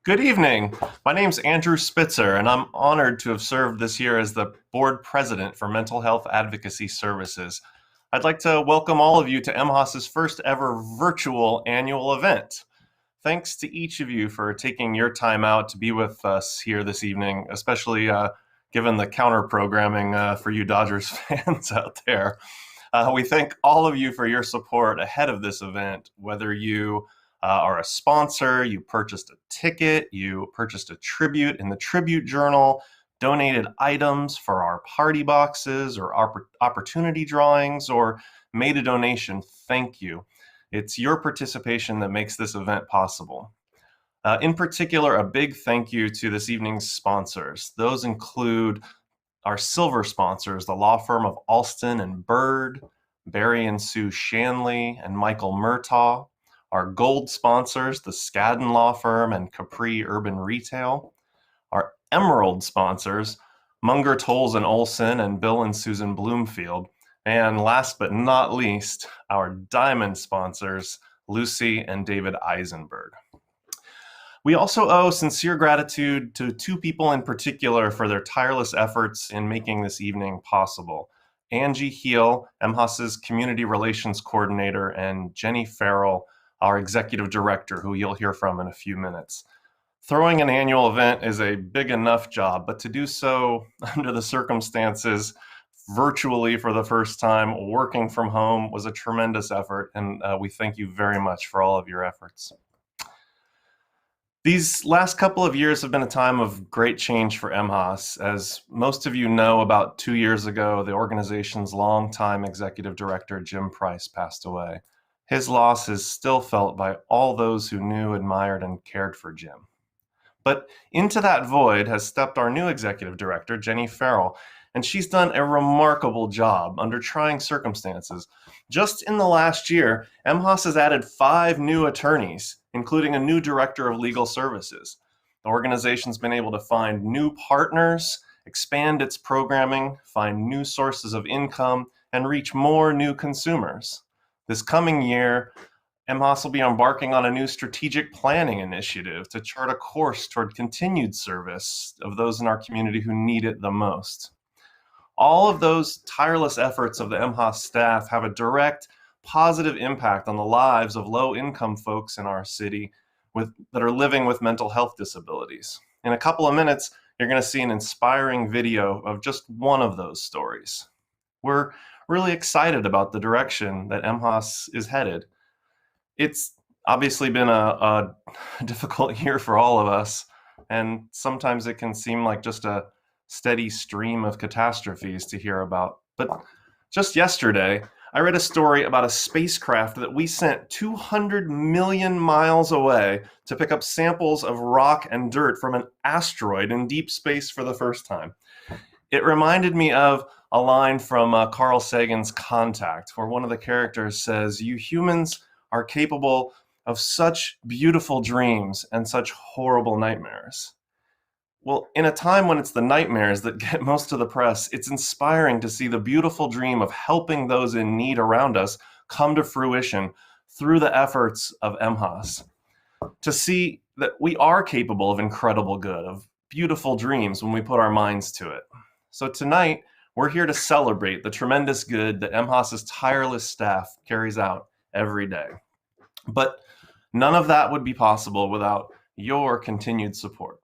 Good evening. My name's Andrew Spitzer, and I'm honored to have served this year as the board president for Mental Health Advocacy Services. I'd like to welcome all of you to MHAS's first ever virtual annual event. Thanks to each of you for taking your time out to be with us here this evening, especially given the counter programming for you Dodgers fans out there. We thank all of you for your support ahead of this event, whether you are a sponsor, you purchased a ticket, you purchased a tribute in the Tribute Journal, donated items for our party boxes or opportunity drawings, or made a donation. Thank you. It's your participation that makes this event possible. In particular, a big thank you to this evening's sponsors. Those include our silver sponsors, the law firm of Alston and Bird, Barry and Sue Shanley, and Michael Murtaugh. Our gold sponsors, the Skadden Law Firm and Capri Urban Retail. Our emerald sponsors, Munger, Tolles and Olson and Bill and Susan Bloomfield. And last but not least, our diamond sponsors, Lucy and David Eisenberg. We also owe sincere gratitude to two people in particular for their tireless efforts in making this evening possible. Angie Heel, MHAS's Community Relations Coordinator, and Jenny Farrell, our Executive Director, who you'll hear from in a few minutes. Throwing an annual event is a big enough job, but to do so under the circumstances, virtually for the first time, working from home, was a tremendous effort, and we thank you very much for all of your efforts. These last couple of years have been a time of great change for MHAS. As most of you know, about 2 years ago, the organization's longtime executive director, Jim Price, passed away. His loss is still felt by all those who knew, admired, and cared for Jim. But into that void has stepped our new executive director, Jenny Farrell, and she's done a remarkable job under trying circumstances. Just in the last year, MHAS has added 5 new attorneys, including a new director of legal services. The organization's been able to find new partners, expand its programming, find new sources of income, and reach more new consumers. This coming year, MHAS will be embarking on a new strategic planning initiative to chart a course toward continued service of those in our community who need it the most. All of those tireless efforts of the MHAS staff have a direct positive impact on the lives of low-income folks in our city that are living with mental health disabilities. In a couple of minutes, you're going to see an inspiring video of just one of those stories. We're really excited about the direction that MHAS is headed. It's obviously been a difficult year for all of us, and sometimes it can seem like just a steady stream of catastrophes to hear about. But just yesterday, I read a story about a spacecraft that we sent 200 million miles away to pick up samples of rock and dirt from an asteroid in deep space for the first time. It reminded me of a line from Carl Sagan's Contact, where one of the characters says, "You humans are capable of such beautiful dreams and such horrible nightmares." Well, in a time when it's the nightmares that get most of the press, it's inspiring to see the beautiful dream of helping those in need around us come to fruition through the efforts of MHAS. To see that we are capable of incredible good, of beautiful dreams when we put our minds to it. So tonight, we're here to celebrate the tremendous good that MHAS's tireless staff carries out every day. But none of that would be possible without your continued support.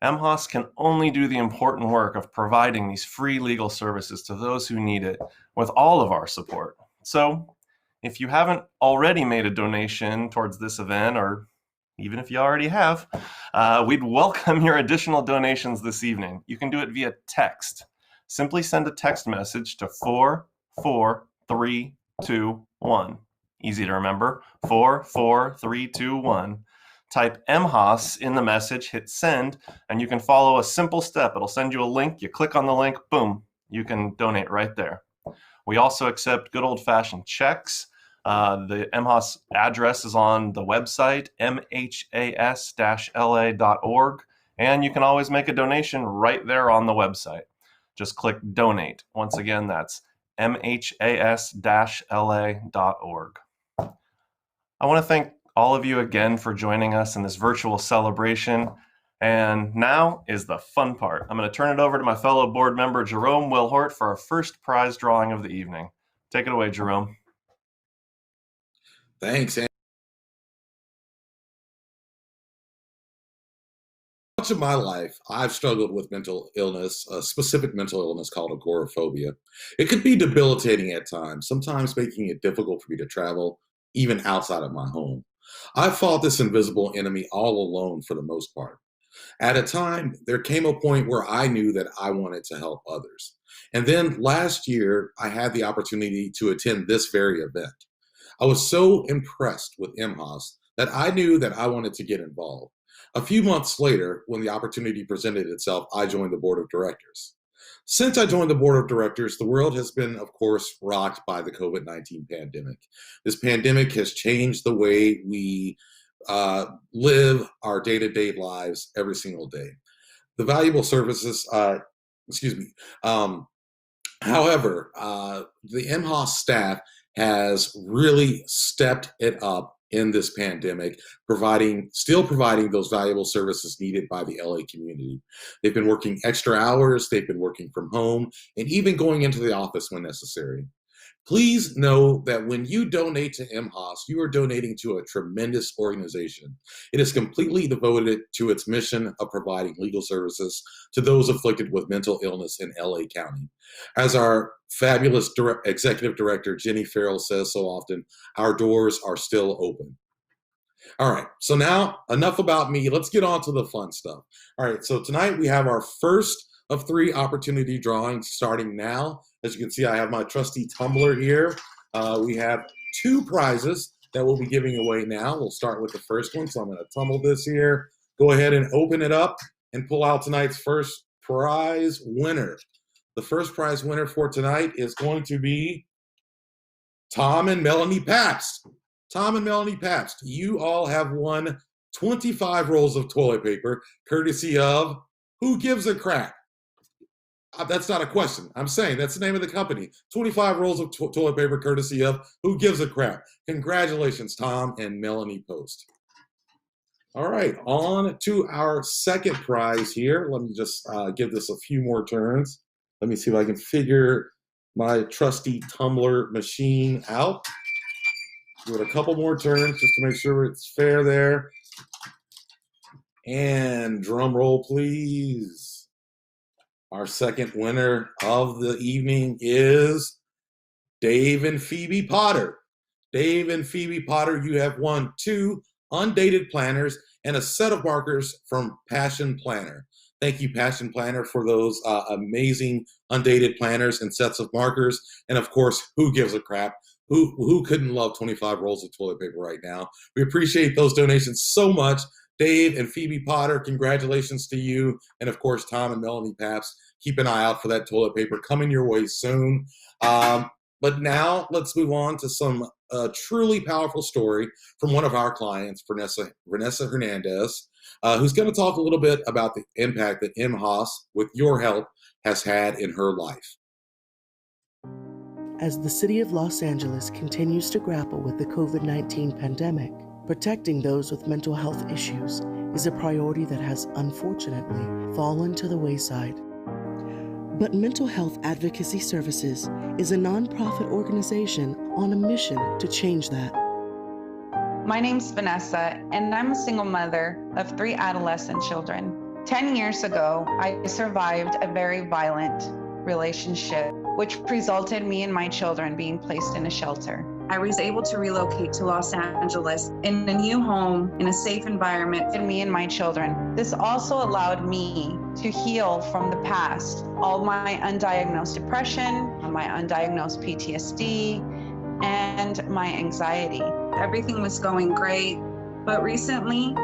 MHAS can only do the important work of providing these free legal services to those who need it with all of our support. So if you haven't already made a donation towards this event, or even if you already have, we'd welcome your additional donations this evening. You can do it via text. Simply send a text message to 44321. Easy to remember, 44321. Type MHAS in the message, hit send, and you can follow a simple step. It'll send you a link. You click on the link, boom, you can donate right there. We also accept good old-fashioned checks. The MHAS address is on the website, mhas-la.org, and you can always make a donation right there on the website. Just click donate. Once again, that's mhas-la.org. I want to thank all of you again for joining us in this virtual celebration. And now is the fun part. I'm going to turn it over to my fellow board member, Jerome Wilhort, for our first prize drawing of the evening. Take it away, Jerome. Thanks, Andy. Much of my life, I've struggled with mental illness, a specific mental illness called agoraphobia. It could be debilitating at times, sometimes making it difficult for me to travel, even outside of my home. I fought this invisible enemy all alone for the most part. At a time, there came a point where I knew that I wanted to help others. And then last year, I had the opportunity to attend this very event. I was so impressed with MHAS that I knew that I wanted to get involved. A few months later, when the opportunity presented itself, I joined the board of directors. Since I joined the board of directors, the world has been, of course, rocked by the COVID-19 pandemic. This pandemic has changed the way we live our day-to-day lives every single day. The valuable services, however, the MHAS staff has really stepped it up in this pandemic, still providing those valuable services needed by the LA community. They've been working extra hours, they've been working from home, and even going into the office when necessary. Please know that when you donate to MHAS, you are donating to a tremendous organization. It is completely devoted to its mission of providing legal services to those afflicted with mental illness in LA County. As our fabulous executive director, Jenny Farrell, says so often, our doors are still open. All right, so now enough about me. Let's get on to the fun stuff. All right, so tonight we have our first of 3 opportunity drawings starting now. As you can see, I have my trusty tumbler here. We have 2 prizes that we'll be giving away now. We'll start with the first one. So I'm going to tumble this here. Go ahead and open it up and pull out tonight's first prize winner. The first prize winner for tonight is going to be Tom and Melanie Pabst. Tom and Melanie Pabst, you all have won 25 rolls of toilet paper, courtesy of Who Gives a Crap? That's not a question. I'm saying that's the name of the company. 25 rolls of toilet paper, courtesy of Who Gives a Crap? Congratulations, Tom and Melanie Post. All right, on to our second prize here. Let me just give this a few more turns. Let me see if I can figure my trusty tumbler machine out. Give it a couple more turns just to make sure it's fair there. And drum roll, please. Our second winner of the evening is Dave and Phoebe Potter. Dave and Phoebe Potter, you have won 2 undated planners and a set of markers from Passion Planner. Thank you, Passion Planner, for those amazing undated planners and sets of markers. And of course, Who Gives a Crap? Who couldn't love 25 rolls of toilet paper right now? We appreciate those donations so much. Dave and Phoebe Potter, congratulations to you. And of course, Tom and Melanie Pabst, keep an eye out for that toilet paper coming your way soon. But now let's move on to some truly powerful story from one of our clients, Vanessa Hernandez, who's going to talk a little bit about the impact that MHAS, with your help, has had in her life. As the city of Los Angeles continues to grapple with the COVID-19 pandemic, protecting those with mental health issues is a priority that has unfortunately fallen to the wayside. But Mental Health Advocacy Services is a nonprofit organization on a mission to change that. My name's Vanessa, and I'm a single mother of 3 adolescent children. 10 years ago, I survived a very violent relationship, which resulted me and my children being placed in a shelter. I was able to relocate to Los Angeles in a new home, in a safe environment for me and my children. This also allowed me to heal from the past, all my undiagnosed depression, my undiagnosed PTSD, and my anxiety. Everything was going great, but recently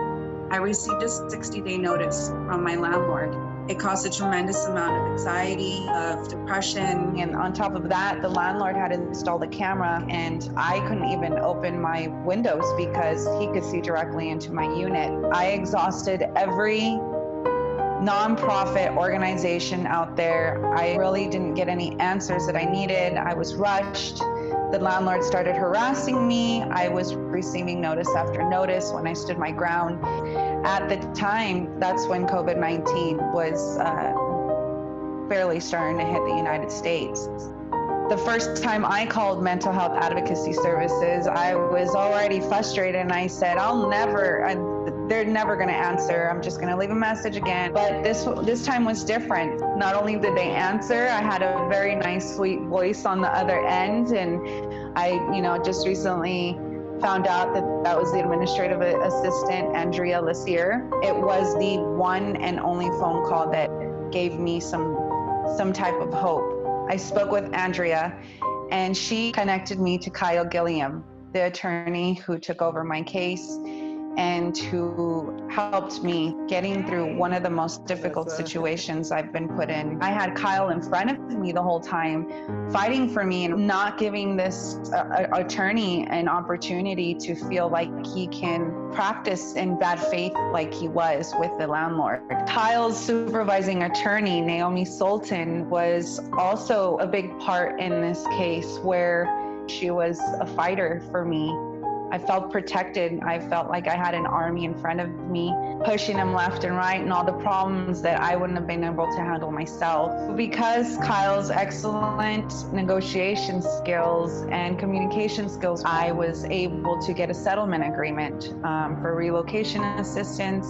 I received a 60-day notice from my landlord. It caused a tremendous amount of anxiety, of depression, and on top of that, the landlord had installed a camera and I couldn't even open my windows because he could see directly into my unit. I exhausted every nonprofit organization out there. I really didn't get any answers that I needed. I was rushed. The landlord started harassing me. I was receiving notice after notice when I stood my ground. At the time, that's when COVID-19 was fairly starting to hit the United States. The first time I called mental health advocacy services, I was already frustrated, and I said, they're never going to answer. I'm just going to leave a message again. But this time was different. Not only did they answer, I had a very nice, sweet voice on the other end. And I, just recently found out that was the administrative assistant, Andrea Lassier. It was the one and only phone call that gave me some type of hope. I spoke with Andrea, and she connected me to Kyle Gilliam, the attorney who took over my case and who helped me getting through one of the most difficult situations I've been put in. I had Kyle in front of me the whole time, fighting for me and not giving this attorney an opportunity to feel like he can practice in bad faith like he was with the landlord. Kyle's supervising attorney, Naomi Sultan, was also a big part in this case, where she was a fighter for me. I felt protected. I felt like I had an army in front of me, pushing them left and right, and all the problems that I wouldn't have been able to handle myself. Because Kyle's excellent negotiation skills and communication skills, I was able to get a settlement agreement for relocation assistance,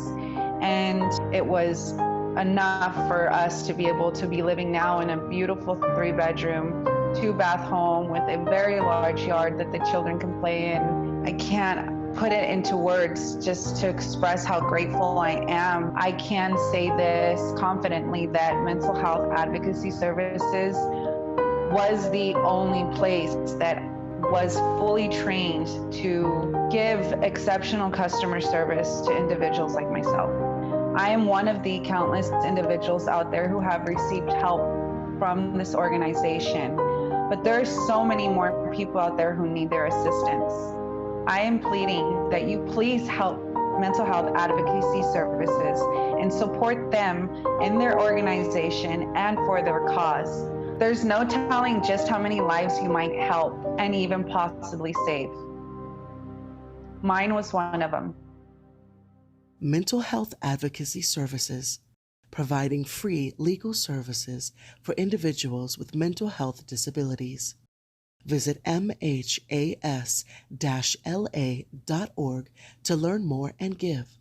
and it was enough for us to be able to be living now in a beautiful 3-bedroom, 2-bath home with a very large yard that the children can play in. I can't put it into words just to express how grateful I am. I can say this confidently, that mental health advocacy services was the only place that was fully trained to give exceptional customer service to individuals like myself. I am one of the countless individuals out there who have received help from this organization, but there are so many more people out there who need their assistance. I am pleading that you please help mental health advocacy services and support them in their organization and for their cause. There's no telling just how many lives you might help and even possibly save. Mine was one of them. Mental health advocacy services, providing free legal services for individuals with mental health disabilities. Visit mhas-la.org to learn more and give.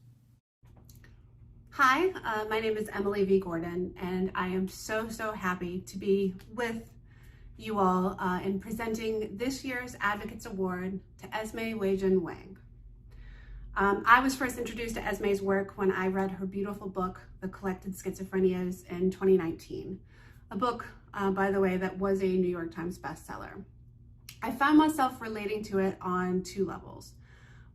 Hi, my name is Emily V. Gordon, and I am so happy to be with you all in presenting this year's Advocates Award to Esme Wei-Jin Wang. I was first introduced to Esme's work when I read her beautiful book, The Collected Schizophrenias, in 2019. A book, by the way, that was a New York Times bestseller. I found myself relating to it on 2 levels.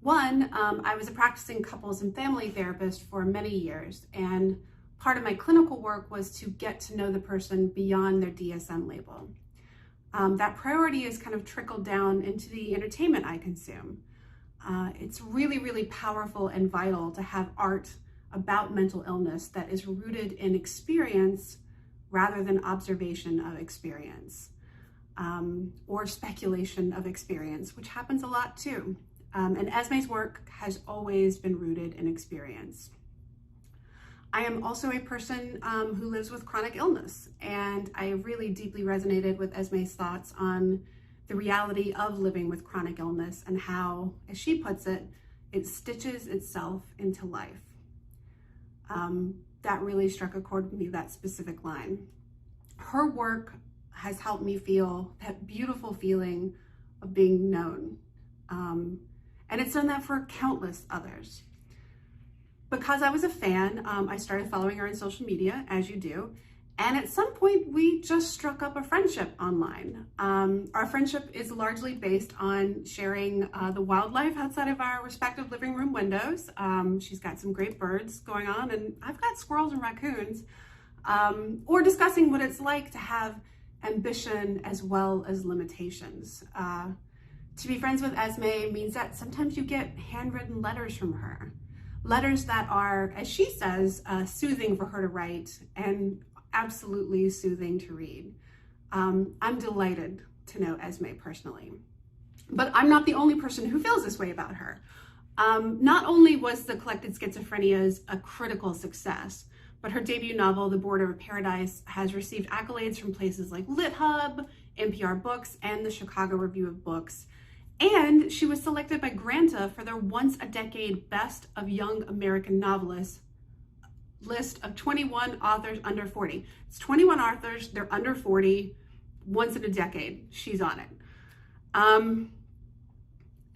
One, I was a practicing couples and family therapist for many years, and part of my clinical work was to get to know the person beyond their DSM label. That priority is kind of trickled down into the entertainment I consume. It's really powerful and vital to have art about mental illness that is rooted in experience rather than observation of experience. Or speculation of experience, which happens a lot too. And Esme's work has always been rooted in experience. I am also a person who lives with chronic illness, and I really deeply resonated with Esme's thoughts on the reality of living with chronic illness and how, as she puts it, it stitches itself into life. That really struck a chord with me, that specific line. Her work has helped me feel that beautiful feeling of being known. And it's done that for countless others. Because I was a fan, I started following her on social media, as you do. And at some point, we just struck up a friendship online. Our friendship is largely based on sharing the wildlife outside of our respective living room windows. She's got some great birds going on, and I've got squirrels and raccoons. Or discussing what it's like to have ambition as well as limitations. To be friends with Esme means that sometimes you get handwritten letters from her. Letters that are, as she says, soothing for her to write and absolutely soothing to read. I'm delighted to know Esme personally. But I'm not the only person who feels this way about her. Not only was The Collected Schizophrenias a critical success, but her debut novel, The Border of Paradise, has received accolades from places like LitHub, NPR Books, and the Chicago Review of Books. And she was selected by Granta for their Once a Decade Best of Young American Novelists list of 21 authors under 40. It's 21 authors, they're under 40, once in a decade, she's on it.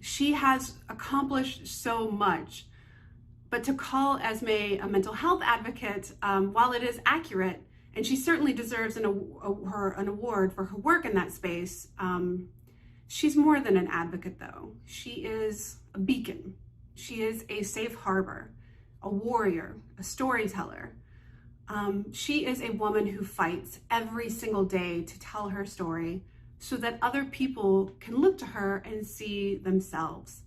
She has accomplished so much, but to call Esme a mental health advocate, while it is accurate, and she certainly deserves an award for her work in that space, she's more than an advocate though. She is a beacon. She is a safe harbor, a warrior, a storyteller. She is a woman who fights every single day to tell her story so that other people can look to her and see themselves.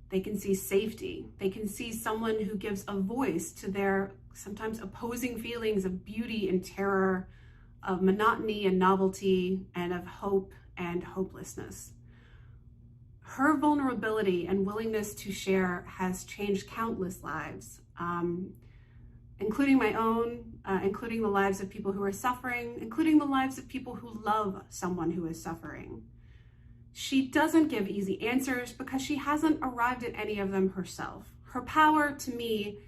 They can see safety. They can see someone who gives a voice to their sometimes opposing feelings of beauty and terror, of monotony and novelty, and of hope and hopelessness. Her vulnerability and willingness to share has changed countless lives, including my own, including the lives of people who are suffering, including the lives of people who love someone who is suffering. She doesn't give easy answers because she hasn't arrived at any of them herself. Her power, to me,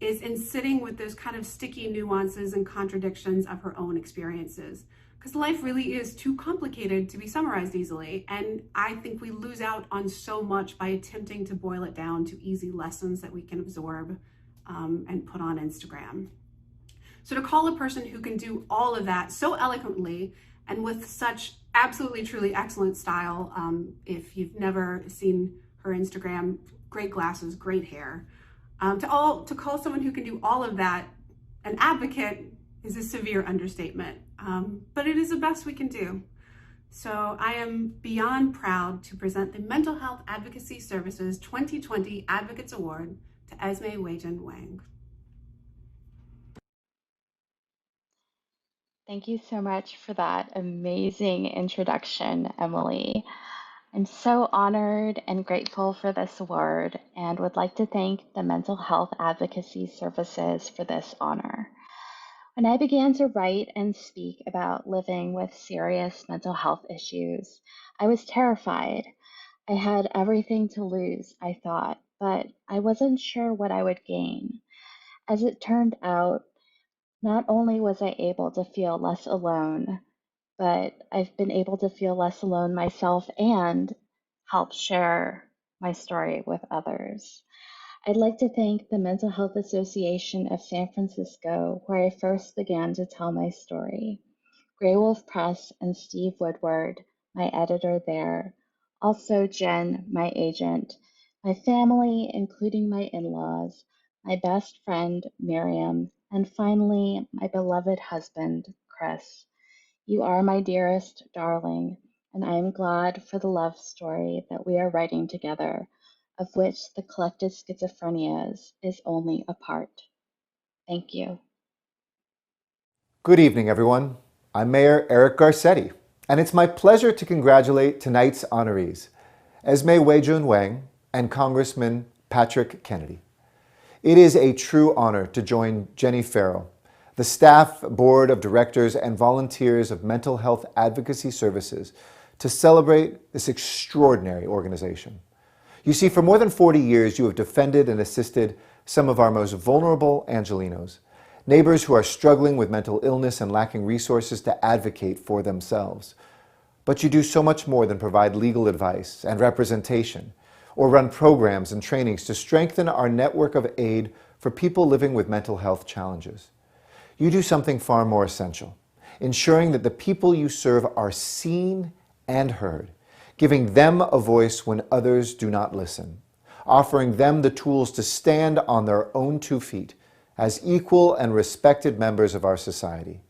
is in sitting with those kind of sticky nuances and contradictions of her own experiences. Because life really is too complicated to be summarized easily. And I think we lose out on so much by attempting to boil it down to easy lessons that we can absorb and put on Instagram. So to call a person who can do all of that so eloquently and with such absolutely, truly excellent style, if you've never seen her Instagram, great glasses, great hair, to call someone who can do all of that an advocate is a severe understatement, but it is the best we can do. So I am beyond proud to present the Mental Health Advocacy Services 2020 Advocates Award to Esme Wei-Jin Wang. Thank you so much for that amazing introduction, Emily. I'm so honored and grateful for this award and would like to thank the Mental Health Advocacy Services for this honor. When I began to write and speak about living with serious mental health issues, I was terrified. I had everything to lose, I thought, but I wasn't sure what I would gain. As it turned out, not only was I able to feel less alone, but I've been able to feel less alone myself and help share my story with others. I'd like to thank the Mental Health Association of San Francisco, where I first began to tell my story, Grey Wolf Press and Steve Woodward, my editor there, also Jen, my agent, my family, including my in-laws, my best friend, Miriam, and finally, my beloved husband, Chris. You are my dearest darling, and I am glad for the love story that we are writing together, of which The Collected Schizophrenias is only a part. Thank you. Good evening, everyone. I'm Mayor Eric Garcetti, and it's my pleasure to congratulate tonight's honorees, Esme Wei-Jin Wang and Congressman Patrick Kennedy. It is a true honor to join Jenny Farrell, the staff, board of directors, and volunteers of Mental Health Advocacy Services to celebrate this extraordinary organization. You see, for more than 40 years, you have defended and assisted some of our most vulnerable Angelenos, neighbors who are struggling with mental illness and lacking resources to advocate for themselves. But you do so much more than provide legal advice and representation, or run programs and trainings to strengthen our network of aid for people living with mental health challenges. You do something far more essential, ensuring that the people you serve are seen and heard, giving them a voice when others do not listen, offering them the tools to stand on their own 2 feet as equal and respected members of our society,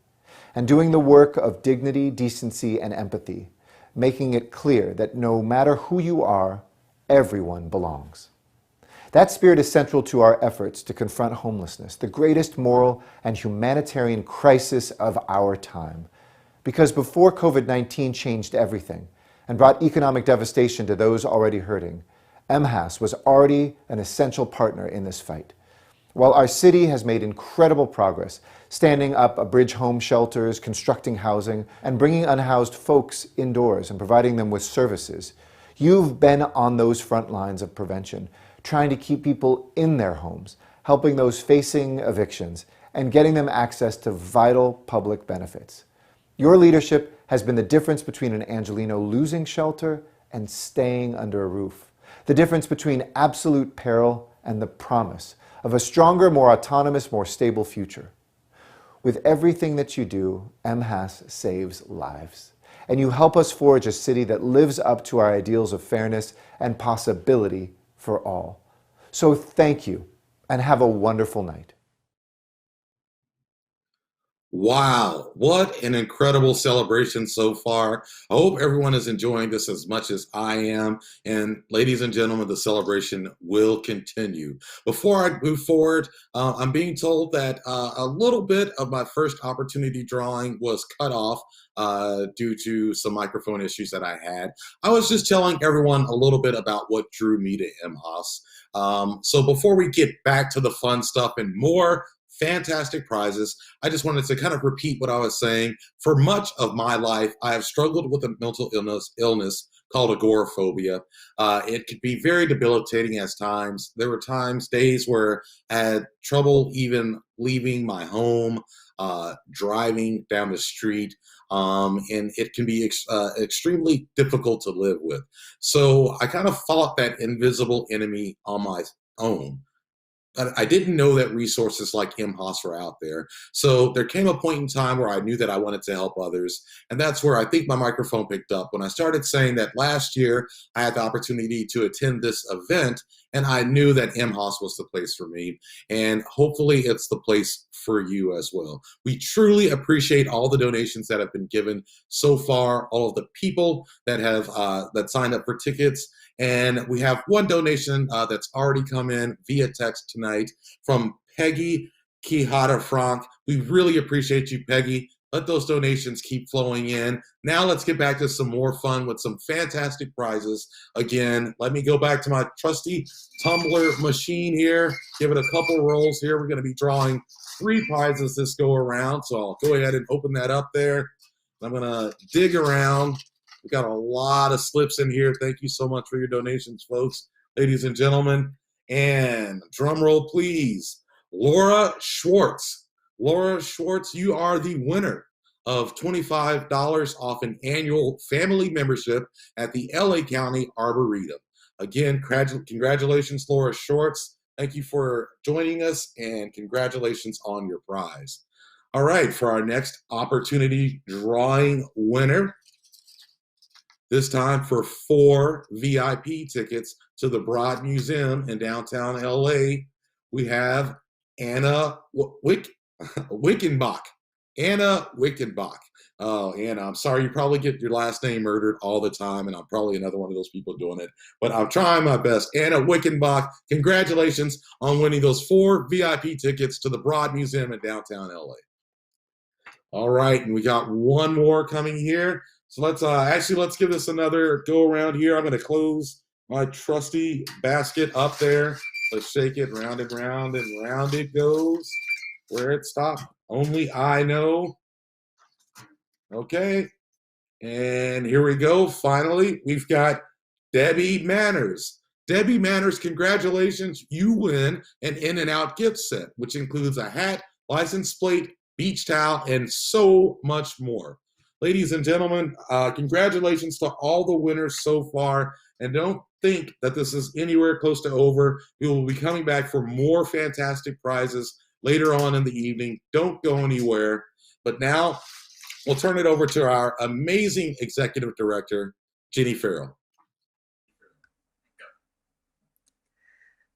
and doing the work of dignity, decency, and empathy, making it clear that no matter who you are, everyone belongs. That spirit is central to our efforts to confront homelessness, the greatest moral and humanitarian crisis of our time. Because before COVID-19 changed everything, and brought economic devastation to those already hurting, MHAS was already an essential partner in this fight. While our city has made incredible progress, standing up abridged home shelters, constructing housing, and bringing unhoused folks indoors and providing them with services, you've been on those front lines of prevention, trying to keep people in their homes, helping those facing evictions, and getting them access to vital public benefits. Your leadership has been the difference between an Angelino losing shelter and staying under a roof, the difference between absolute peril and the promise of a stronger, more autonomous, more stable future. With everything that you do, MHAS saves lives. And you help us forge a city that lives up to our ideals of fairness and possibility for all. So thank you, and have a wonderful night. Wow, what an incredible celebration so far. I hope everyone is enjoying this as much as I am. And ladies and gentlemen, the celebration will continue. Before I move forward, I'm being told that a little bit of my first opportunity drawing was cut off due to some microphone issues that I had. I was just telling everyone a little bit about what drew me to MHAS. So before we get back to the fun stuff and more fantastic prizes, I just wanted to kind of repeat what I was saying. For much of my life, I have struggled with a mental illness called agoraphobia. It could be very debilitating at times. There were days where I had trouble even leaving my home, driving down the street, and it can be extremely difficult to live with. So I kind of fought that invisible enemy on my own. I didn't know that resources like MHAS were out there. So there came a point in time where I knew that I wanted to help others. And that's where I think my microphone picked up when I started saying that last year I had the opportunity to attend this event, and I knew that MHAS was the place for me. And hopefully it's the place for you as well. We truly appreciate all the donations that have been given so far, all of the people that have that signed up for tickets. And we have one donation that's already come in via text tonight from Peggy Quijada Frank. We really appreciate you, Peggy. Let those donations keep flowing in. Now let's get back to some more fun with some fantastic prizes. Again, let me go back to my trusty tumbler machine here. Give it a couple rolls here. We're going to be drawing 3 prizes this go around. So I'll go ahead and open that up there. I'm going to dig around. We got a lot of slips in here. Thank you so much for your donations, folks, ladies and gentlemen. And drum roll, please. Laura Schwartz. Laura Schwartz, you are the winner of $25 off an annual family membership at the LA County Arboretum. Again, congratulations, Laura Schwartz. Thank you for joining us, and congratulations on your prize. All right, for our next opportunity drawing winner, this time for 4 VIP tickets to the Broad Museum in downtown LA, we have Anna Wickenbach. Anna Wickenbach. Oh, Anna, I'm sorry, you probably get your last name murdered all the time, and I'm probably another one of those people doing it, but I'm trying my best. Anna Wickenbach, congratulations on winning those 4 VIP tickets to the Broad Museum in downtown LA. All right, and we got one more coming here. So let's give this another go around here. I'm going to close my trusty basket up there. Let's shake it round and round and round it goes. Where it stopped, only I know. Okay, and here we go. Finally, we've got Debbie Manners. Debbie Manners, congratulations. You win an In-N-Out gift set, which includes a hat, license plate, beach towel, and so much more. Ladies and gentlemen, congratulations to all the winners so far. And don't think that this is anywhere close to over. We will be coming back for more fantastic prizes later on in the evening. Don't go anywhere. But now we'll turn it over to our amazing executive director, Jenny Farrell.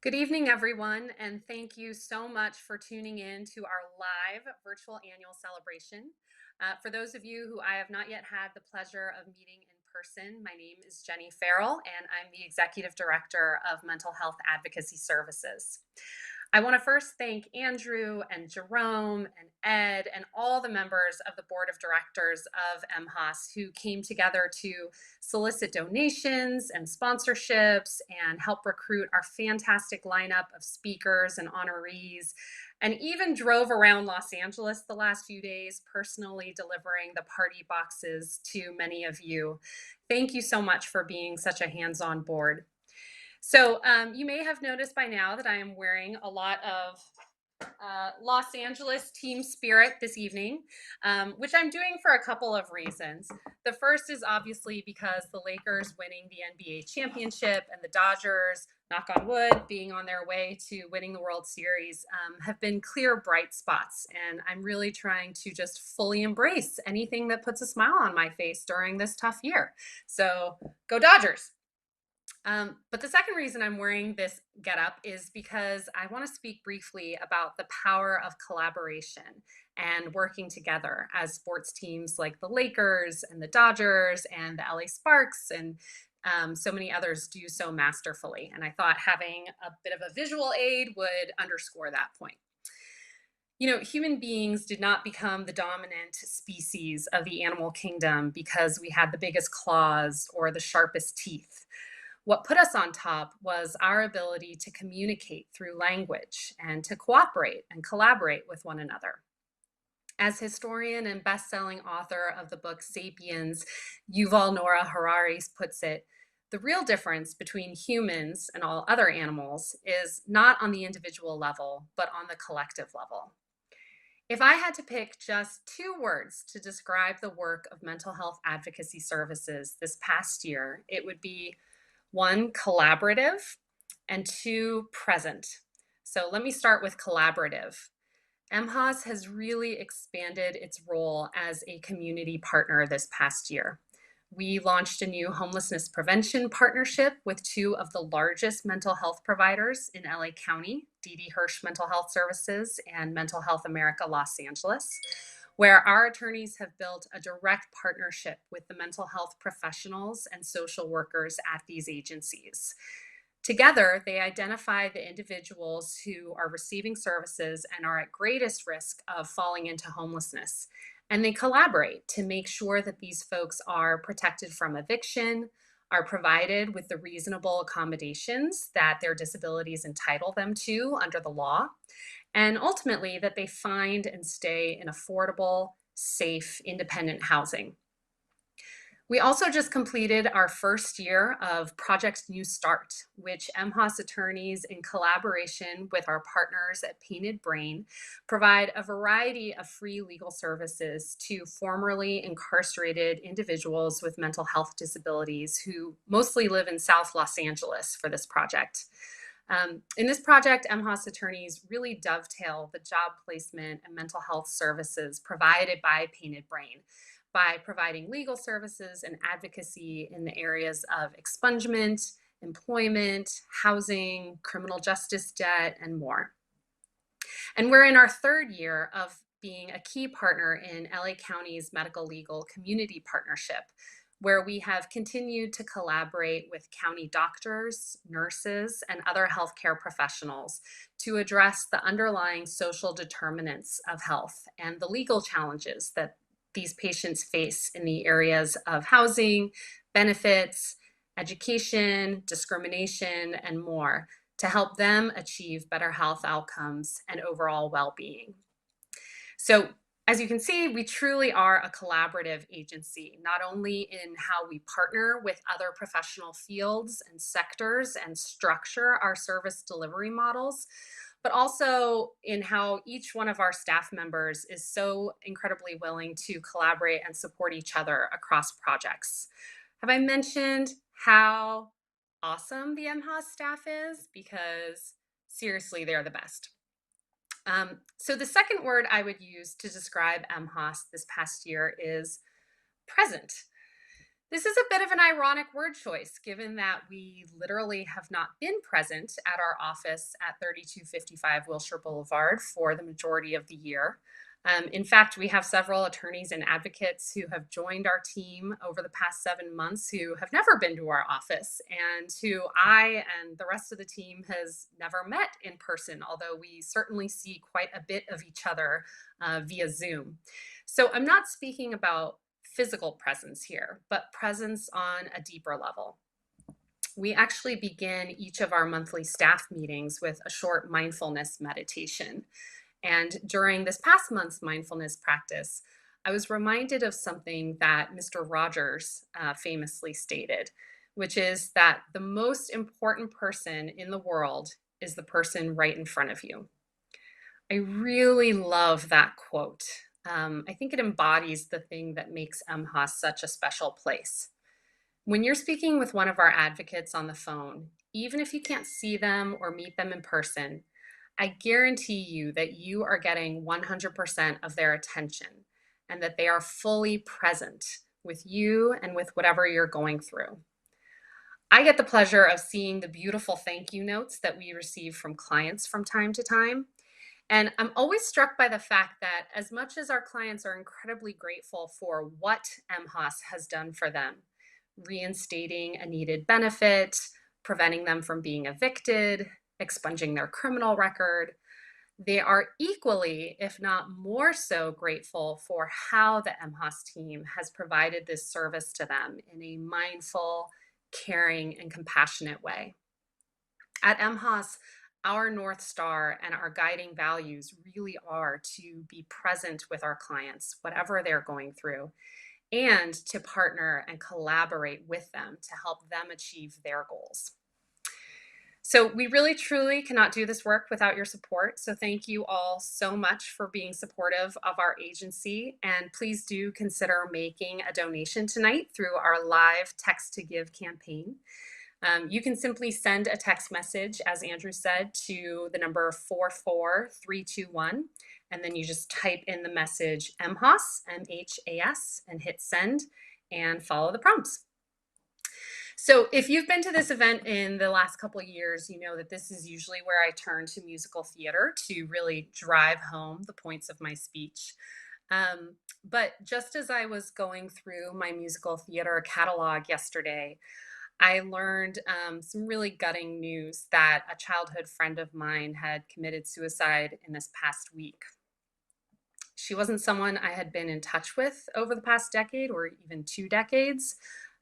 Good evening, everyone, and thank you so much for tuning in to our live virtual annual celebration. For those of you who I have not yet had the pleasure of meeting in person, my name is Jenny Farrell, and I'm the Executive Director of Mental Health Advocacy Services. I want to first thank Andrew and Jerome and Ed and all the members of the board of directors of MHAS who came together to solicit donations and sponsorships and help recruit our fantastic lineup of speakers and honorees, and even drove around Los Angeles the last few days, personally delivering the party boxes to many of you. Thank you so much for being such a hands-on board. So you may have noticed by now that I am wearing a lot of Los Angeles team spirit this evening, which I'm doing for a couple of reasons. The first is obviously because the Lakers winning the NBA championship and the Dodgers, knock on wood, being on their way to winning the World Series have been clear bright spots. And I'm really trying to just fully embrace anything that puts a smile on my face during this tough year. So go Dodgers. But the second reason I'm wearing this getup is because I want to speak briefly about the power of collaboration and working together as sports teams like the Lakers and the Dodgers and the LA Sparks and so many others do so masterfully. And I thought having a bit of a visual aid would underscore that point. You know, human beings did not become the dominant species of the animal kingdom because we had the biggest claws or the sharpest teeth. What put us on top was our ability to communicate through language and to cooperate and collaborate with one another. As historian and best-selling author of the book Sapiens, Yuval Noah Harari puts it, the real difference between humans and all other animals is not on the individual level, but on the collective level. If I had to pick just 2 words to describe the work of mental health advocacy services this past year, it would be 1, collaborative, and 2, present. So let me start with collaborative. MHAS has really expanded its role as a community partner this past year. We launched a new homelessness prevention partnership with 2 of the largest mental health providers in LA County, D.D. Hirsch Mental Health Services and Mental Health America Los Angeles, where our attorneys have built a direct partnership with the mental health professionals and social workers at these agencies. Together, they identify the individuals who are receiving services and are at greatest risk of falling into homelessness. And they collaborate to make sure that these folks are protected from eviction, are provided with the reasonable accommodations that their disabilities entitle them to under the law, and ultimately that they find and stay in affordable, safe, independent housing. We also just completed our first year of Project New Start, which MHAS attorneys, in collaboration with our partners at Painted Brain, provide a variety of free legal services to formerly incarcerated individuals with mental health disabilities who mostly live in South Los Angeles for this project. In this project, MHAS attorneys really dovetail the job placement and mental health services provided by Painted Brain by providing legal services and advocacy in the areas of expungement, employment, housing, criminal justice debt, and more. And we're in our 3rd year of being a key partner in LA County's medical legal community partnership, where we have continued to collaborate with county doctors, nurses, and other healthcare professionals to address the underlying social determinants of health and the legal challenges that these patients face in the areas of housing, benefits, education, discrimination, and more to help them achieve better health outcomes and overall well-being. So as you can see, we truly are a collaborative agency, not only in how we partner with other professional fields and sectors and structure our service delivery models, but also in how each one of our staff members is so incredibly willing to collaborate and support each other across projects. Have I mentioned how awesome the MHAS staff is? Because seriously, they're the best. So the second word I would use to describe MHAS this past year is present. This is a bit of an ironic word choice, given that we literally have not been present at our office at 3255 Wilshire Boulevard for the majority of the year. In fact, we have several attorneys and advocates who have joined our team over the past 7 months who have never been to our office and who I and the rest of the team has never met in person, although we certainly see quite a bit of each other via Zoom. So I'm not speaking about physical presence here, but presence on a deeper level. We actually begin each of our monthly staff meetings with a short mindfulness meditation. And during this past month's mindfulness practice, I was reminded of something that Mr. Rogers famously stated, which is that the most important person in the world is the person right in front of you. I really love that quote. I think it embodies the thing that makes MHAS such a special place. When you're speaking with one of our advocates on the phone, even if you can't see them or meet them in person, I guarantee you that you are getting 100% of their attention and that they are fully present with you and with whatever you're going through. I get the pleasure of seeing the beautiful thank you notes that we receive from clients from time to time. And I'm always struck by the fact that as much as our clients are incredibly grateful for what MHAS has done for them, reinstating a needed benefit, preventing them from being evicted, expunging their criminal record, they are equally, if not more so, grateful for how the MHAS team has provided this service to them in a mindful, caring, and compassionate way. At MHAS, our North Star and our guiding values really are to be present with our clients, whatever they're going through, and to partner and collaborate with them to help them achieve their goals. So we really truly cannot do this work without your support. So thank you all so much for being supportive of our agency. And please do consider making a donation tonight through our live Text to Give campaign. You can simply send a text message, as Andrew said, to the number 44321. And then you just type in the message MHAS, M-H-A-S, and hit send and follow the prompts. So if you've been to this event in the last couple of years, you know that this is usually where I turn to musical theater to really drive home the points of my speech. But just as I was going through my musical theater catalog yesterday, I learned some really gutting news that a childhood friend of mine had committed suicide in this past week. She wasn't someone I had been in touch with over the past decade or even 2 decades.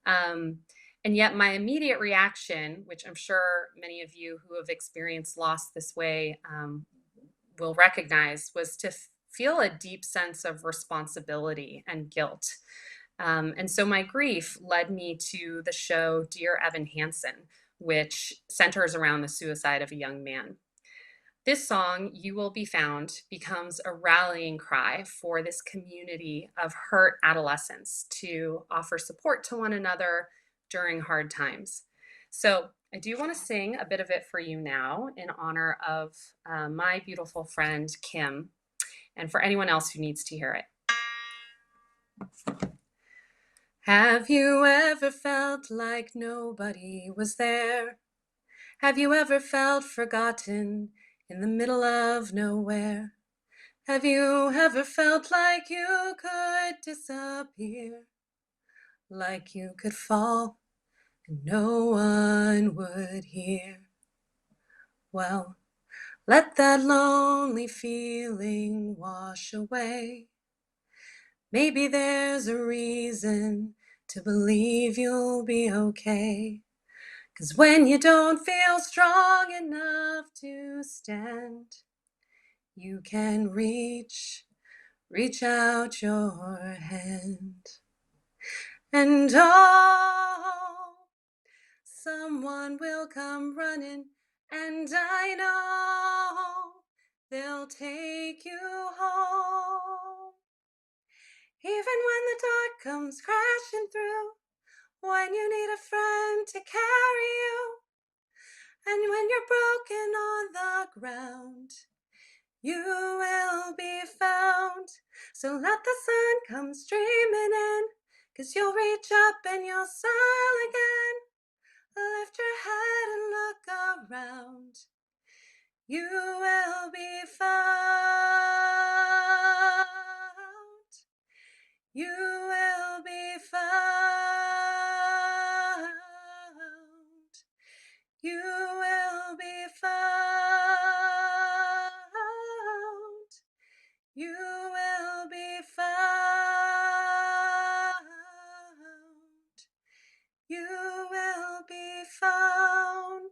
And yet my immediate reaction, which I'm sure many of you who have experienced loss this way will recognize, was to feel a deep sense of responsibility and guilt. And so my grief led me to the show Dear Evan Hansen, which centers around the suicide of a young man. This song, You Will Be Found, becomes a rallying cry for this community of hurt adolescents to offer support to one another during hard times. So I do want to sing a bit of it for you now in honor of my beautiful friend, Kim, and for anyone else who needs to hear it. Have you ever felt like nobody was there? Have you ever felt forgotten in the middle of nowhere? Have you ever felt like you could disappear? Like you could fall and no one would hear? Well, let that lonely feeling wash away. Maybe there's a reason to believe you'll be okay. 'Cause when you don't feel strong enough to stand, you can reach out your hand. And oh, someone will come running, and I know they'll take you home. Even when the dark comes crashing through, when you need a friend to carry you, and when you're broken on the ground, you will be found. So let the sun come streaming in, 'cause you'll reach up and you'll smile again. Lift your head and look around. You will be found. You will be found. You will be found. You will be found. You will be found.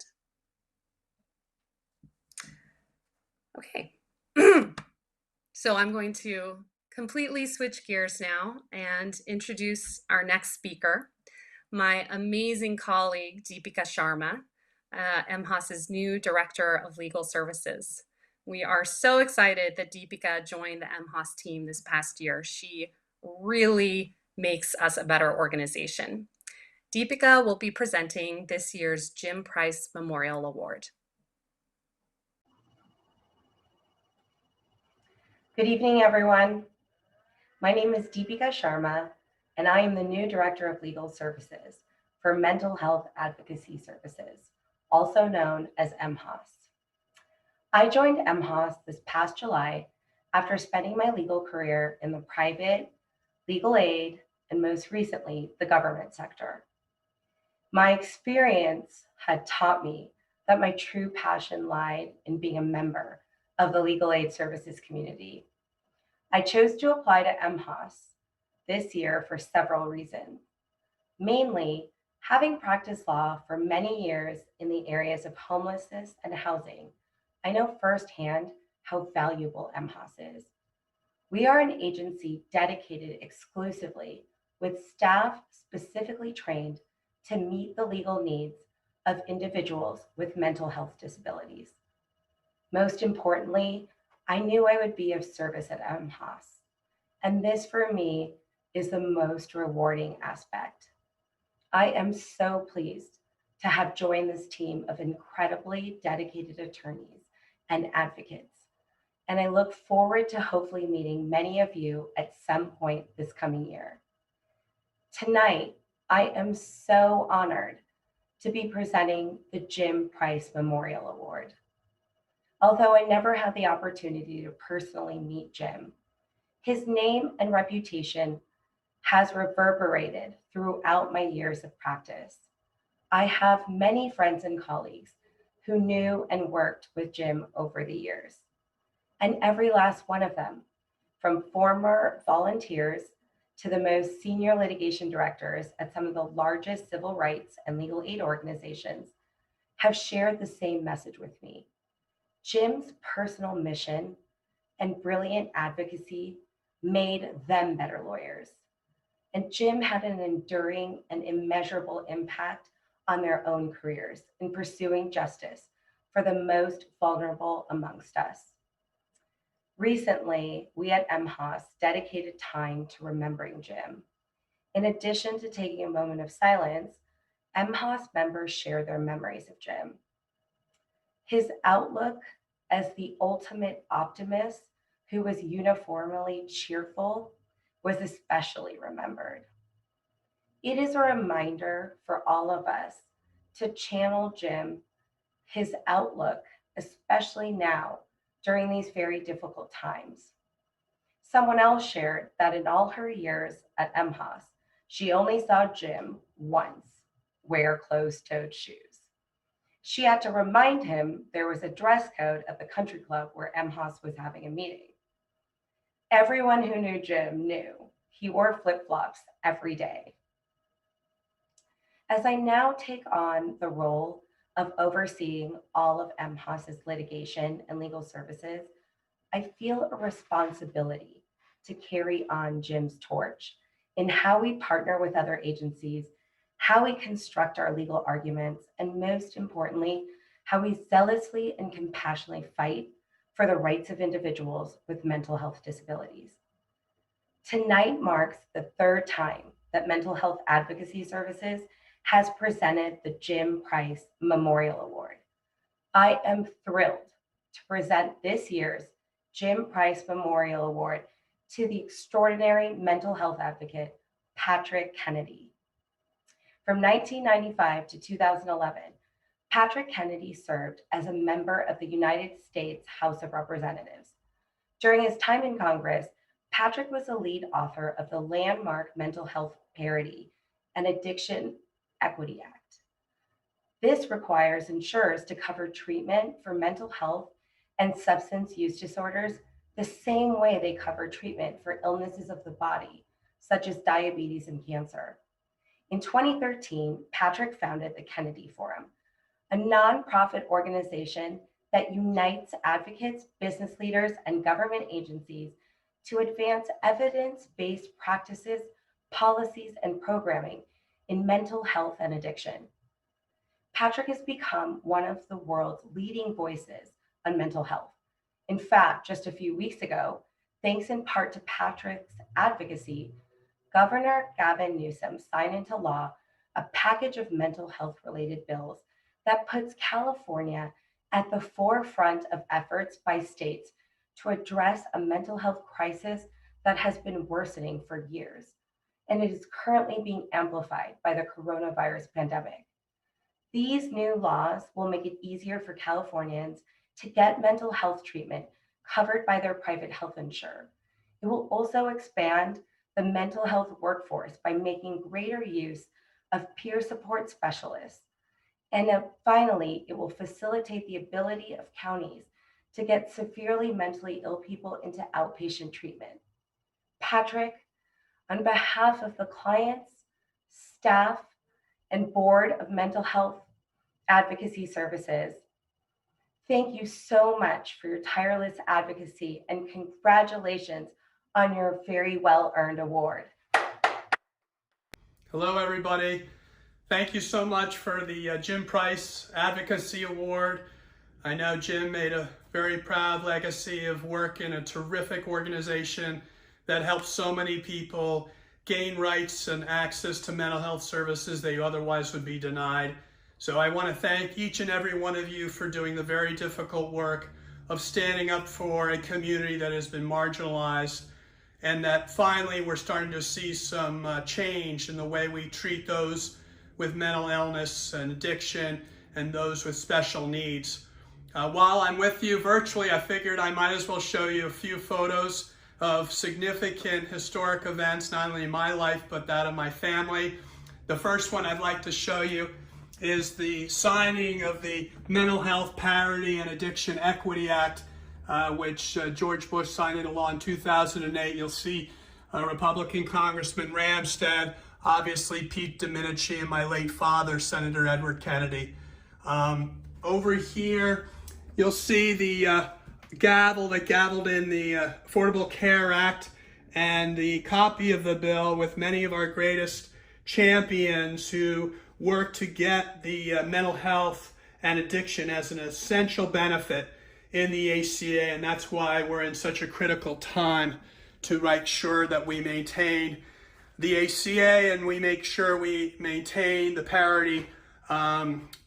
Okay. So I'm going to completely switch gears now and introduce our next speaker, my amazing colleague, Deepika Sharma, MHAS's new Director of Legal Services. We are so excited that Deepika joined the MHAS team this past year. She really makes us a better organization. Deepika will be presenting this year's Jim Price Memorial Award. Good evening, everyone. My name is Deepika Sharma, and I am the new Director of Legal Services for Mental Health Advocacy Services, also known as MHAS. I joined MHAS this past July after spending my legal career in the private, legal aid, and most recently, the government sector. My experience had taught me that my true passion lied in being a member of the legal aid services community. I chose to apply to MHAS this year for several reasons. Mainly, having practiced law for many years in the areas of homelessness and housing, I know firsthand how valuable MHAS is. We are an agency dedicated exclusively with staff specifically trained to meet the legal needs of individuals with mental health disabilities. Most importantly, I knew I would be of service at MHAS, and this for me is the most rewarding aspect. I am so pleased to have joined this team of incredibly dedicated attorneys and advocates, and I look forward to hopefully meeting many of you at some point this coming year. Tonight, I am so honored to be presenting the Jim Price Memorial Award. Although I never had the opportunity to personally meet Jim, his name and reputation has reverberated throughout my years of practice. I have many friends and colleagues who knew and worked with Jim over the years. And every last one of them, from former volunteers to the most senior litigation directors at some of the largest civil rights and legal aid organizations, have shared the same message with me. Jim's personal mission and brilliant advocacy made them better lawyers. And Jim had an enduring and immeasurable impact on their own careers in pursuing justice for the most vulnerable amongst us. Recently, we at MHAS dedicated time to remembering Jim. In addition to taking a moment of silence, MHAS members shared their memories of Jim. His outlook as the ultimate optimist who was uniformly cheerful was especially remembered. It is a reminder for all of us to channel Jim, his outlook, especially now during these very difficult times. Someone else shared that in all her years at MHAS, she only saw Jim once wear closed-toed shoes. She had to remind him there was a dress code at the country club where MHAS was having a meeting. Everyone who knew Jim knew he wore flip-flops every day. As I now take on the role of overseeing all of MHAS's litigation and legal services, I feel a responsibility to carry on Jim's torch in how we partner with other agencies, how we construct our legal arguments, and most importantly, how we zealously and compassionately fight for the rights of individuals with mental health disabilities. Tonight marks the third time that Mental Health Advocacy Services has presented the Jim Price Memorial Award. I am thrilled to present this year's Jim Price Memorial Award to the extraordinary mental health advocate, Patrick Kennedy. From 1995 to 2011, Patrick Kennedy served as a member of the United States House of Representatives. During his time in Congress, Patrick was the lead author of the landmark Mental Health Parity and Addiction Equity Act. This requires insurers to cover treatment for mental health and substance use disorders the same way they cover treatment for illnesses of the body, such as diabetes and cancer. In 2013, Patrick founded the Kennedy Forum, a nonprofit organization that unites advocates, business leaders, and government agencies to advance evidence-based practices, policies, and programming in mental health and addiction. Patrick has become one of the world's leading voices on mental health. In fact, just a few weeks ago, thanks in part to Patrick's advocacy, Governor Gavin Newsom signed into law a package of mental health-related bills that puts California at the forefront of efforts by states to address a mental health crisis that has been worsening for years, and it is currently being amplified by the coronavirus pandemic. These new laws will make it easier for Californians to get mental health treatment covered by their private health insurer. It will also expand the mental health workforce by making greater use of peer support specialists. And finally, it will facilitate the ability of counties to get severely mentally ill people into outpatient treatment. Patrick, on behalf of the clients, staff, and board of mental health advocacy services, thank you so much for your tireless advocacy and congratulations on your very well-earned award. Hello, everybody. Thank you so much for the Jim Price Advocacy Award. I know Jim made a very proud legacy of work in a terrific organization that helps so many people gain rights and access to mental health services they otherwise would be denied. So I want to thank each and every one of you for doing the very difficult work of standing up for a community that has been marginalized, and that finally we're starting to see some change in the way we treat those with mental illness and addiction and those with special needs. While I'm with you virtually, I figured I might as well show you a few photos of significant historic events, not only in my life, but that of my family. The first one I'd like to show you is the signing of the Mental Health Parity and Addiction Equity Act, which George Bush signed into law in 2008. You'll see Republican Congressman Ramstad, obviously Pete Domenici, and my late father, Senator Edward Kennedy. Over here, you'll see the gavel that gavelled in the Affordable Care Act and the copy of the bill with many of our greatest champions who work to get the mental health and addiction as an essential benefit in the ACA, and that's why we're in such a critical time to make sure that we maintain the ACA and we make sure we maintain the parity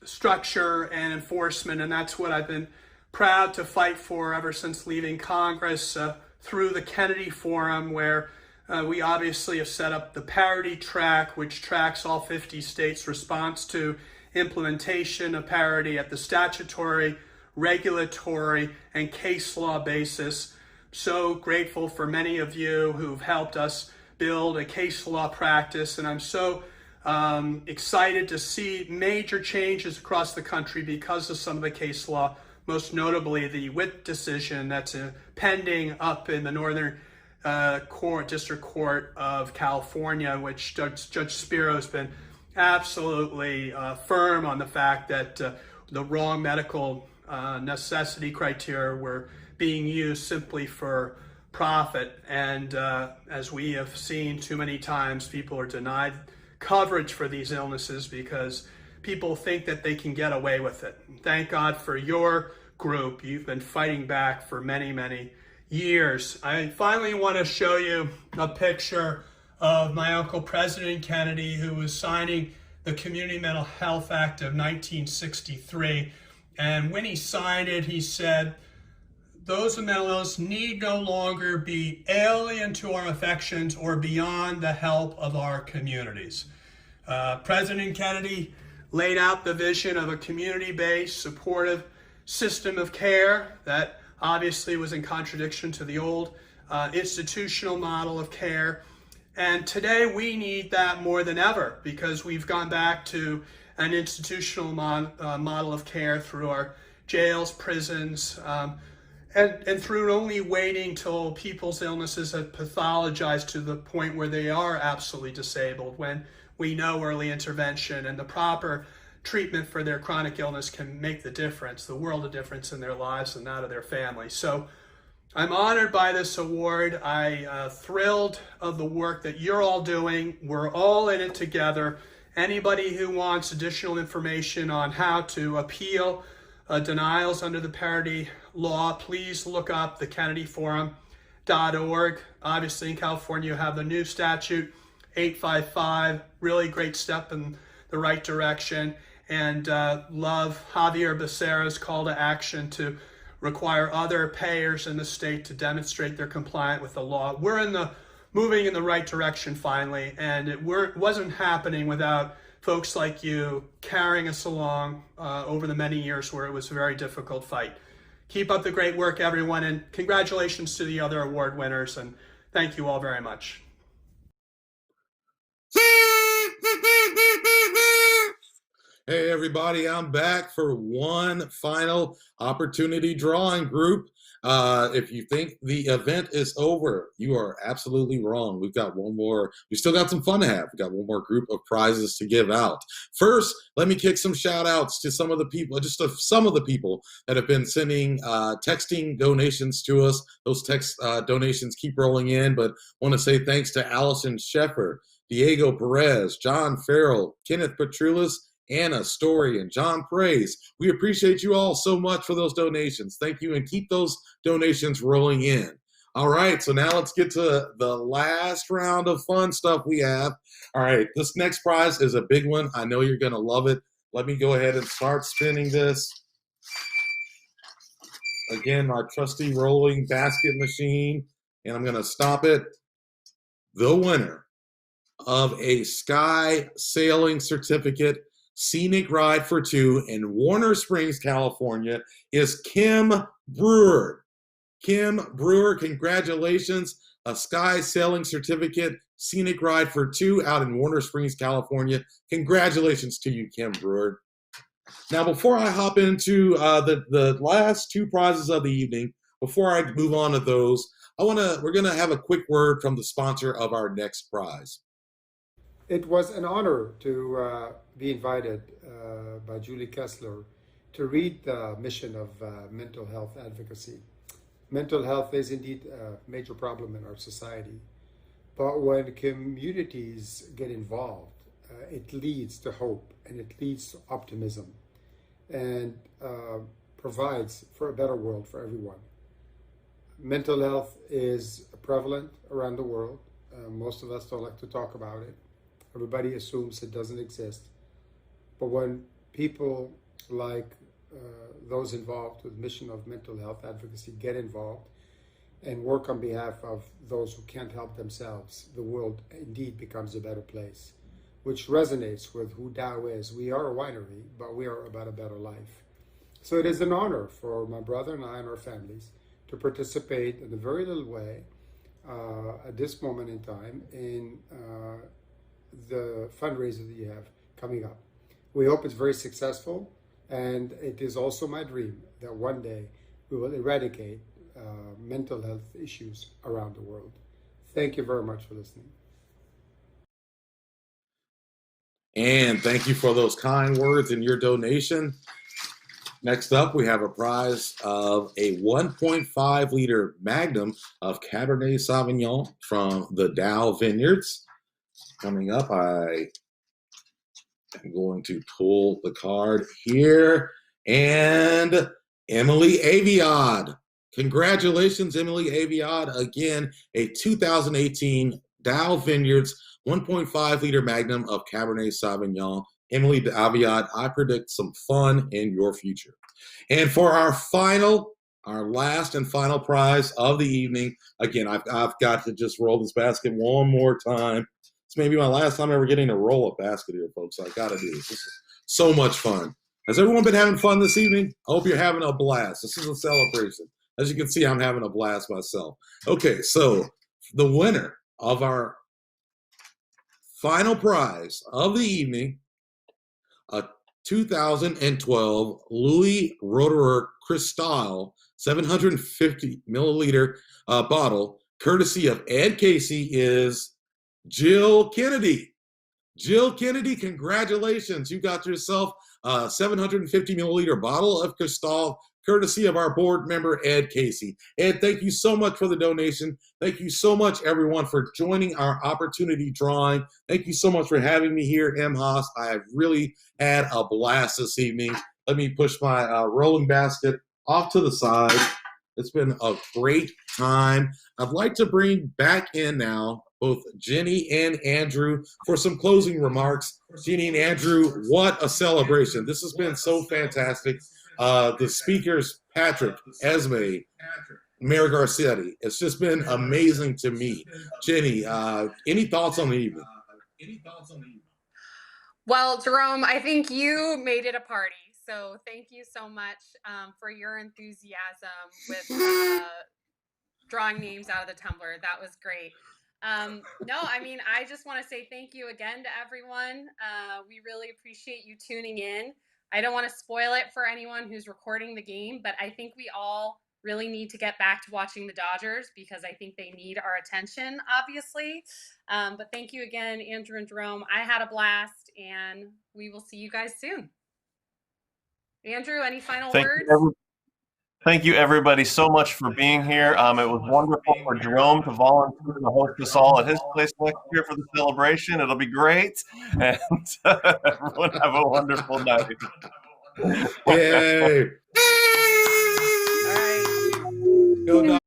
structure and enforcement, and that's what I've been proud to fight for ever since leaving Congress through the Kennedy Forum, where we obviously have set up the parity track, which tracks all 50 states' response to implementation of parity at the statutory, regulatory, and case law basis. So grateful for many of you who've helped us build a case law practice, and I'm so excited to see major changes across the country because of some of the case law, most notably the Witt decision that's pending up in the Northern District Court of California, which Judge Spiro has been absolutely firm on the fact that the wrong medical necessity criteria were being used simply for profit. And as we have seen too many times, people are denied coverage for these illnesses because people think that they can get away with it. Thank God for your group. You've been fighting back for many, many years. I finally want to show you a picture of my uncle, President Kennedy, who was signing the Community Mental Health Act of 1963. And when he signed it, he said, those with mental illness need no longer be alien to our affections or beyond the help of our communities. President Kennedy laid out the vision of a community-based, supportive system of care that obviously was in contradiction to the old institutional model of care. And today we need that more than ever because we've gone back to an institutional model of care through our jails, prisons, and through only waiting till people's illnesses have pathologized to the point where they are absolutely disabled, when we know early intervention and the proper treatment for their chronic illness can make the difference, the world of difference in their lives and that of their families. So I'm honored by this award. I'm thrilled of the work that you're all doing. We're all in it together. Anybody who wants additional information on how to appeal denials under the parity law, please look up the KennedyForum.org. Obviously in California you have the new statute 855, really great step in the right direction, and love Javier Becerra's call to action to require other payers in the state to demonstrate they're compliant with the law. We're moving in the right direction finally, and it wasn't happening without folks like you carrying us along over the many years where it was a very difficult fight. Keep up the great work, everyone, and congratulations to the other award winners, and thank you all very much. Hey everybody, I'm back for one final opportunity drawing group. If you think the event is over, you are absolutely wrong. We've got one more, we still got some fun to have. We've got one more group of prizes to give out. First, let me kick some shout outs to some of the people, some of the people that have been sending texting donations to us. Those text donations keep rolling in, but want to say thanks to Allison Sheffer, Diego Perez, John Farrell, Kenneth Petrulis, Anna Story, and John Praise. We appreciate you all so much for those donations. Thank you, and keep those donations rolling in. All right, so now let's get to the last round of fun stuff we have. All right, this next prize is a big one. I know you're going to love it. Let me go ahead and start spinning this. Again, our trusty rolling basket machine, and I'm going to stop it. The winner of a Sky Sailing Certificate Scenic Ride for Two in Warner Springs, California is Kim Brewer. Kim Brewer, congratulations. A Sky Sailing Certificate Scenic Ride for Two out in Warner Springs, California. Congratulations to you, Kim Brewer. Now, before I hop into the last two prizes of the evening, before I move on to those, we're gonna have a quick word from the sponsor of our next prize. It was an honor to be invited by Julie Kessler to read the mission of mental health advocacy. Mental health is indeed a major problem in our society, but when communities get involved, it leads to hope and it leads to optimism and provides for a better world for everyone. Mental health is prevalent around the world. Most of us don't like to talk about it. Everybody assumes it doesn't exist. But when people like those involved with the mission of mental health advocacy get involved and work on behalf of those who can't help themselves, the world indeed becomes a better place, which resonates with who Dow is. We are a winery, but we are about a better life. So it is an honor for my brother and I and our families to participate in a very little way at this moment in time in the fundraiser that you have coming up. We hope it's very successful, and it is also my dream that one day we will eradicate mental health issues around the world. Thank you very much for listening. And thank you for those kind words and your donation. Next up, we have a prize of a 1.5 liter Magnum of Cabernet Sauvignon from the Dow Vineyards. Coming up, I am going to pull the card here. And Emily Aviad. Congratulations, Emily Aviad. Again, a 2018 Dow Vineyards 1.5 liter Magnum of Cabernet Sauvignon. Emily Aviad, I predict some fun in your future. And for our last and final prize of the evening, again, I've got to just roll this basket one more time. It's maybe my last time ever getting to roll a basket here, folks. I got to do this. This is so much fun. Has everyone been having fun this evening? I hope you're having a blast. This is a celebration. As you can see, I'm having a blast myself. Okay, so the winner of our final prize of the evening, a 2012 Louis Roederer Cristal 750 milliliter bottle, courtesy of ADVOCACY, is Jill Kennedy. Jill Kennedy, congratulations. You got yourself a 750 milliliter bottle of Cristal, courtesy of our board member, ADVOCACY. Ed, thank you so much for the donation. Thank you so much, everyone, for joining our opportunity drawing. Thank you so much for having me here, MHAS. I have really had a blast this evening. Let me push my rolling basket off to the side. It's been a great time. I'd like to bring back in now both Jenny and Andrew for some closing remarks. Jenny and Andrew, what a celebration. This has been so fantastic. The speakers, Patrick, Esme, Mayor Garcetti, it's just been amazing to me. Jenny, any thoughts on the evening? Well, Jerome, I think you made it a party. So thank you so much for your enthusiasm with drawing names out of the tumbler. That was great. No, I mean, I just want to say thank you again to everyone. We really appreciate you tuning in. I don't want to spoil it for anyone who's recording the game, but I think we all really need to get back to watching the Dodgers because I think they need our attention, obviously. But thank you again, Andrew and Jerome. I had a blast, and we will see you guys soon. Andrew, any final words? Thank you, everybody, so much for being here. It was wonderful for Jerome to volunteer to host us all at his place next year for the celebration. It'll be great. And everyone have a wonderful night. Yay! All right. Go,